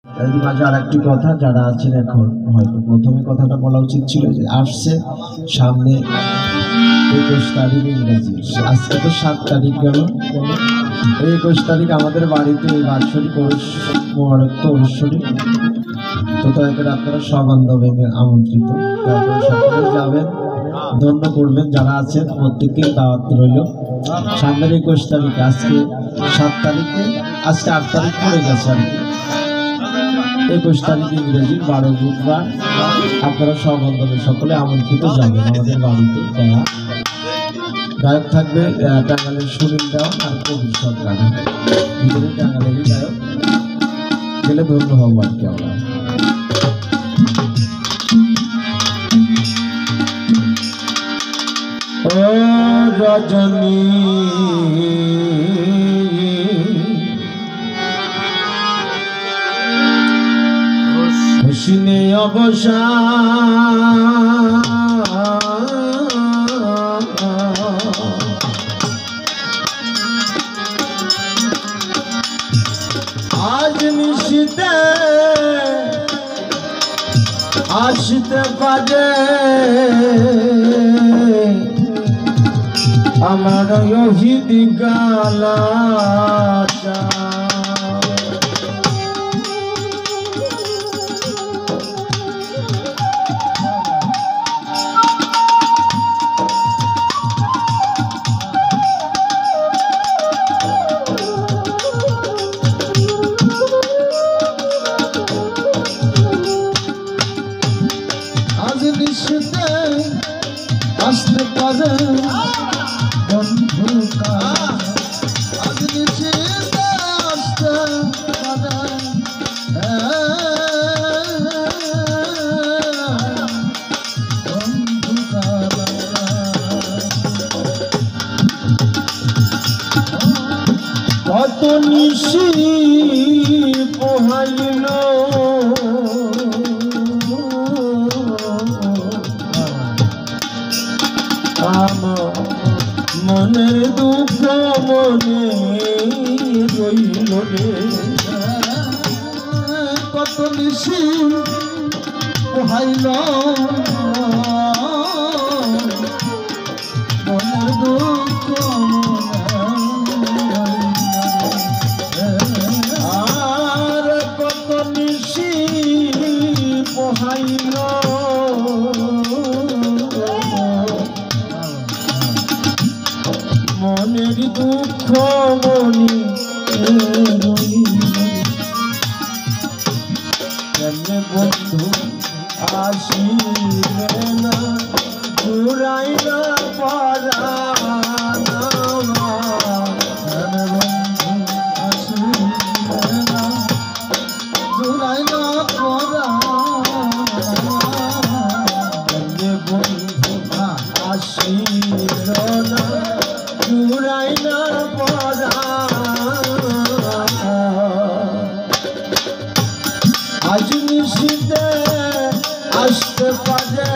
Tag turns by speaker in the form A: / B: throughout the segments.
A: এর মাঝে আর একটি কথা, যারা আছেন এখন হয়তো প্রথমে কথাটা বলা উচিত ছিল যে আসছে সামনে 21 তারিখ ইংরেজি, আজকে তো 7 তারিখ গেল। 21 তারিখ আমাদের বাড়িতে এই বাৎসরিক মোবারক তো অনুষ্ঠানে, তো দয়া করে আপনারা সব বান্ধবী আমন্ত্রিত, সকলে যাবেন, ধন্য করবেন। যারা আছেন প্রত্যেককে দাওয়াত রইল সামনের 21 তারিখে। আজকে 7 তারিখে, আজকে 8 তারিখ পড়ে গেছে আর কি। 21 তারিখ ইংরেজি 12 বুধবার। আপনারা সব বান্ধবী সকলে আমন্ত্রিত যাবেন আমাদের বাড়িতে। গায়ক থাকবে টাঙ্গালের সুনীল দেওয়ান আর কবির সরকার, দুজনে টাঙ্গালেরই গায়ক, গেলে ধন্য হব আর কি আমরা। ও রজনী হুসনে অবসান আজ নিশিতে আসতে পারে আমার ওহিদ গালাটা। আজ নিশিতে আসতে পারে কত নিশি পোহাইল আমার মনের দুঃখ মনে রইল রে। কত নিশি পোহাইল মনের দুঃখ আর কত নিশি পোহাইল মনের দুঃখ মনি কেমনে বন্ধু আসিলে না ঘুরাইল পরাণ, বন্ধু আসিলে না ঘুরাইল পরাণ, কেমনে বন্ধু আসিল না ঘুরাইল পরাণ। আজ নিশিতে আসতে পারে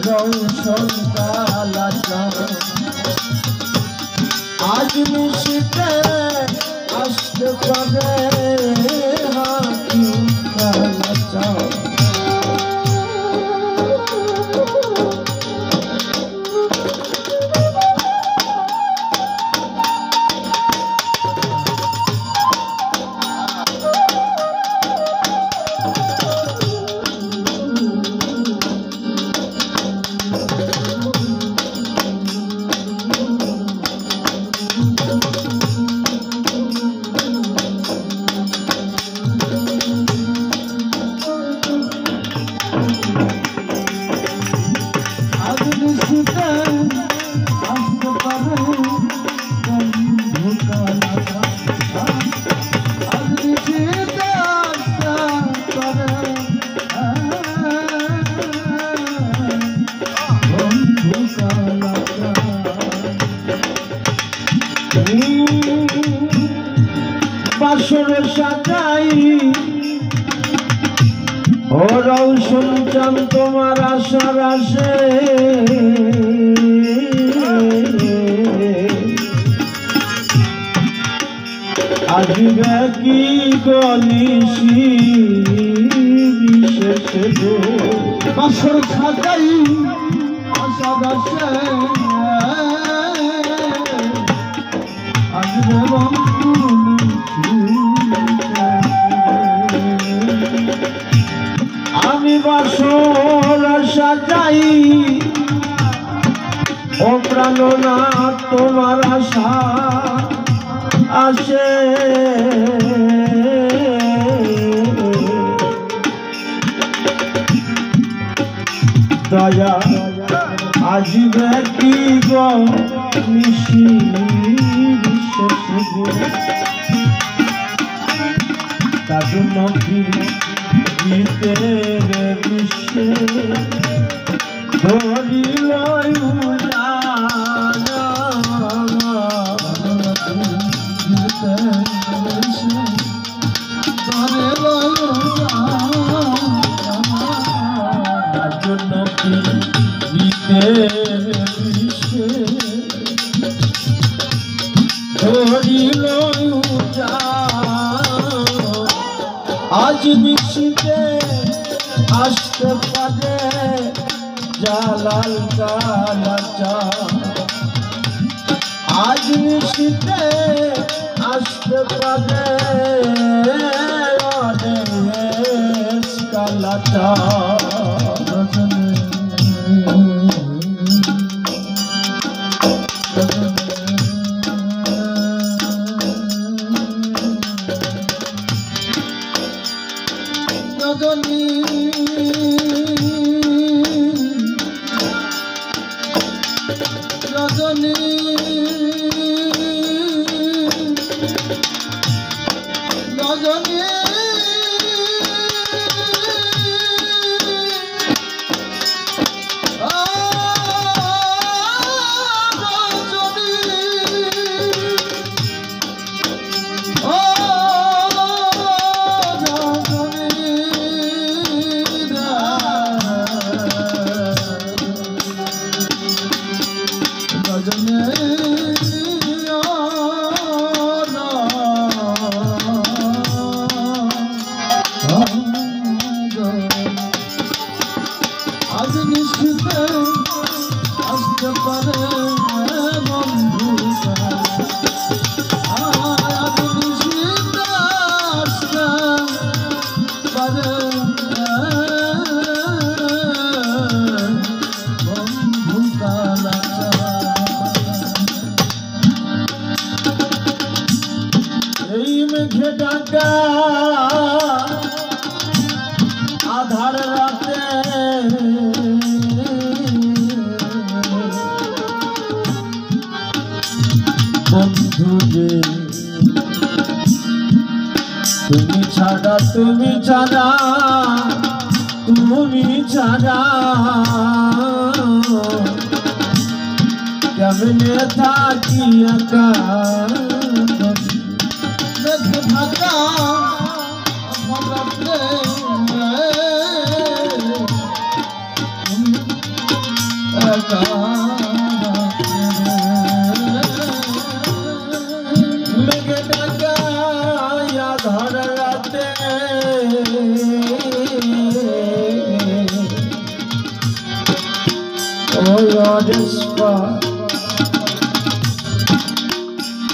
A: রৌশন কালাটা, আজ নিশিতে আসতে পারে হাকি কালাটা। বাসরে সাজাই ও রৌশন চান তোমার আশার আসে, আসবে কি গনিশি আসর সাজাই আশা গাছে আসবে বন্ধু আমি বাসর সাজাই ও প্রাণনা তোমার আশা আসে দয়া আসবে কি গো নিশি তার জন্য কি দিতে বিশ্বে ধরিল তার জন্য কি দিতে বিশ্বে ধরিল আজ নিশিতে আসতে পারে জালাল কালাচা আজ নিশিতে আসতে পারে কালাচা রজনী রজনী আজ নিশ্চিতে আসতে পারে বন্ধু আজ নিশ্চিতে আসতে পারে বন্ধু কালাচা এই মেঘে ডাকা আধার রাতে বন্ধু যে তুমি ছাড়া তুমি ছাড়া তুমি ছাড়া কেমনে থাকি একা মেঘে ঢাকা মেঘে ডাকা ধর রাতে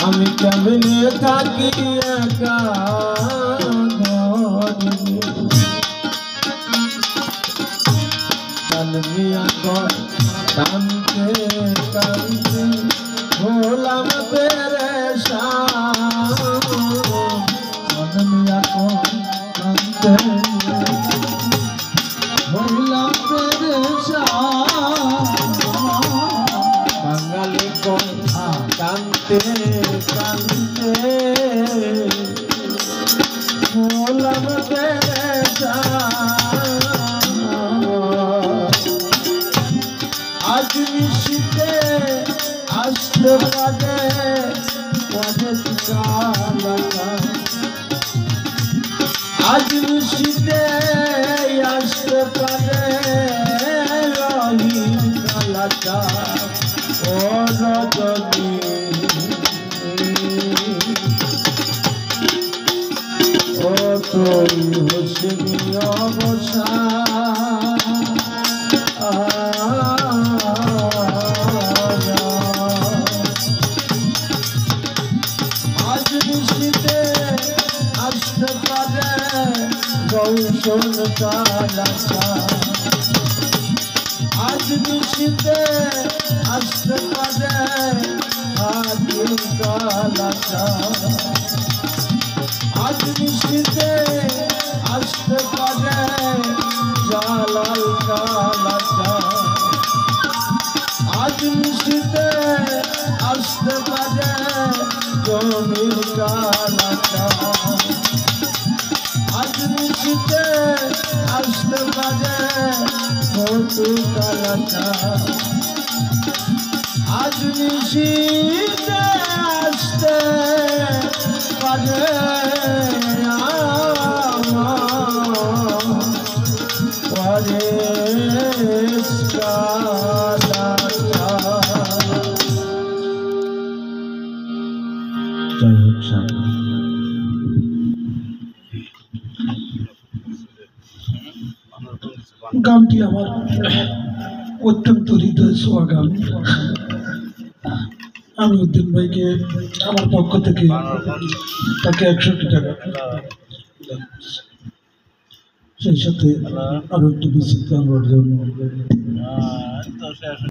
A: আমি কেমনে থাকি একা কালমিয়া কানতে কানতে হলাম পেরেশান কালমিয়া কানতে হলাম পেরেশান বাঙালি কানতে কানতে হলাম পেরেশান আজ নিশিতে আসতে পারে আজ নিশিতে আসতে পারে কালাচা ও রজনী ও তুই হোসেনি অবসা কৌশল কালাচা আজ নিশিতে আসতে পারে হাতির কালাচা আজ নিশিতে আসতে পারে জালাল কালাচা আজ নিশিতে আসতে পারে জমির কালাচা আজ নিশিতে আসতে পারে ফটু কালাচা আজ নিশিতে আসতে পারে পরেশ কালাচা। জয় হোক সামনে
B: গানটি আমার অত্যন্ত হৃদয় ছোঁয়া গান। আমি উদ্দিন ভাইকে আমার পক্ষ থেকে তাকে 61 টাকা, সেই সাথে আরো একটু বিচিত্র জন্য